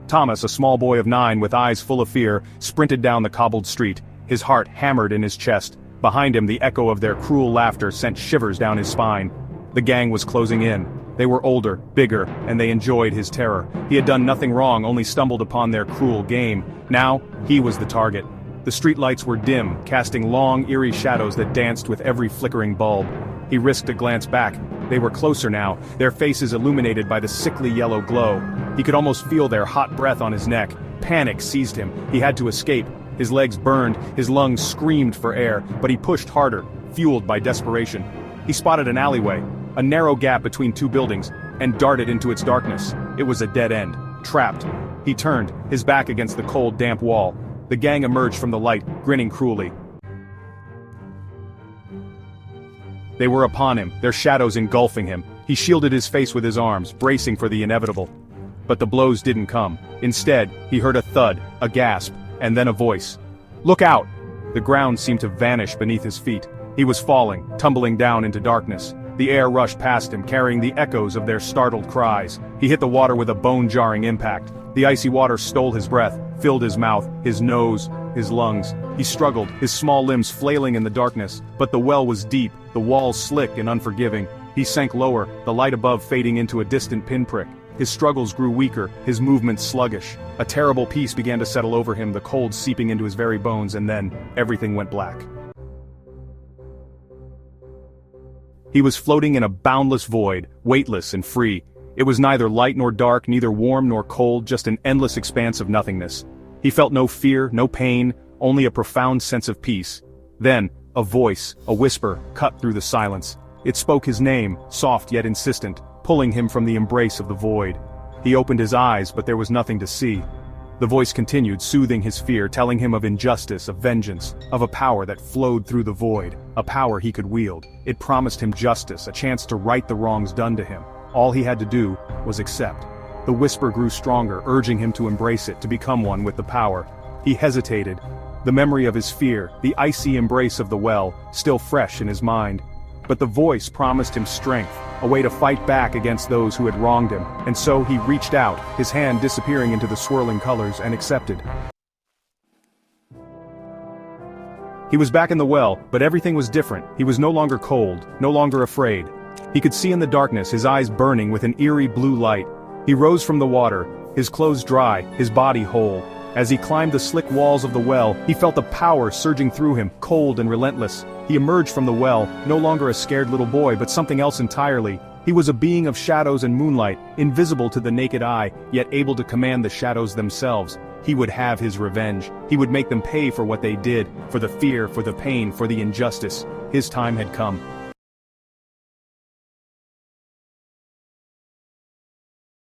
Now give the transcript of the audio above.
Thomas, a small boy of 9 with eyes full of fear, sprinted down the cobbled street, his heart hammered in his chest. Behind him, the echo of their cruel laughter sent shivers down his spine. The gang was closing in. They were older, bigger, and they enjoyed his terror. He had done nothing wrong, only stumbled upon their cruel game. Now, he was the target. The streetlights were dim, casting long, eerie shadows that danced with every flickering bulb. He risked a glance back. They were closer now, their faces illuminated by the sickly yellow glow. He could almost feel their hot breath on his neck. Panic seized him. He had to escape. His legs burned, his lungs screamed for air, but he pushed harder, fueled by desperation. He spotted an alleyway, a narrow gap between 2 buildings, and darted into its darkness. It was a dead end. Trapped. He turned, his back against the cold, damp wall. The gang emerged from the light, grinning cruelly. They were upon him, their shadows engulfing him. He shielded his face with his arms, bracing for the inevitable. But the blows didn't come. Instead, he heard a thud, a gasp, and then a voice. "Look out!" The ground seemed to vanish beneath his feet. He was falling, tumbling down into darkness. The air rushed past him, carrying the echoes of their startled cries. He hit the water with a bone-jarring impact. The icy water stole his breath, filled his mouth, his nose, his lungs. He struggled, his small limbs flailing in the darkness, but the well was deep, the walls slick and unforgiving. He sank lower, the light above fading into a distant pinprick. His struggles grew weaker, his movements sluggish. A terrible peace began to settle over him, the cold seeping into his very bones, and then, everything went black. He was floating in a boundless void, weightless and free. It was neither light nor dark, neither warm nor cold, just an endless expanse of nothingness. He felt no fear, no pain, only a profound sense of peace. Then, a voice, a whisper, cut through the silence. It spoke his name, soft yet insistent, pulling him from the embrace of the void. He opened his eyes, but there was nothing to see. The voice continued, soothing his fear, telling him of injustice, of vengeance, of a power that flowed through the void, a power he could wield. It promised him justice, a chance to right the wrongs done to him. All he had to do was accept. The whisper grew stronger, urging him to embrace it, to become one with the power. He hesitated. The memory of his fear, the icy embrace of the well, still fresh in his mind. But the voice promised him strength, a way to fight back against those who had wronged him, and so he reached out, his hand disappearing into the swirling colors, and accepted. He was back in the well, but everything was different. He was no longer cold, no longer afraid. He could see in the darkness, his eyes burning with an eerie blue light. He rose from the water, his clothes dry, his body whole. As he climbed the slick walls of the well, he felt the power surging through him, cold and relentless. He emerged from the well, no longer a scared little boy, but something else entirely. He was a being of shadows and moonlight, invisible to the naked eye, yet able to command the shadows themselves. He would have his revenge. He would make them pay for what they did, for the fear, for the pain, for the injustice. His time had come.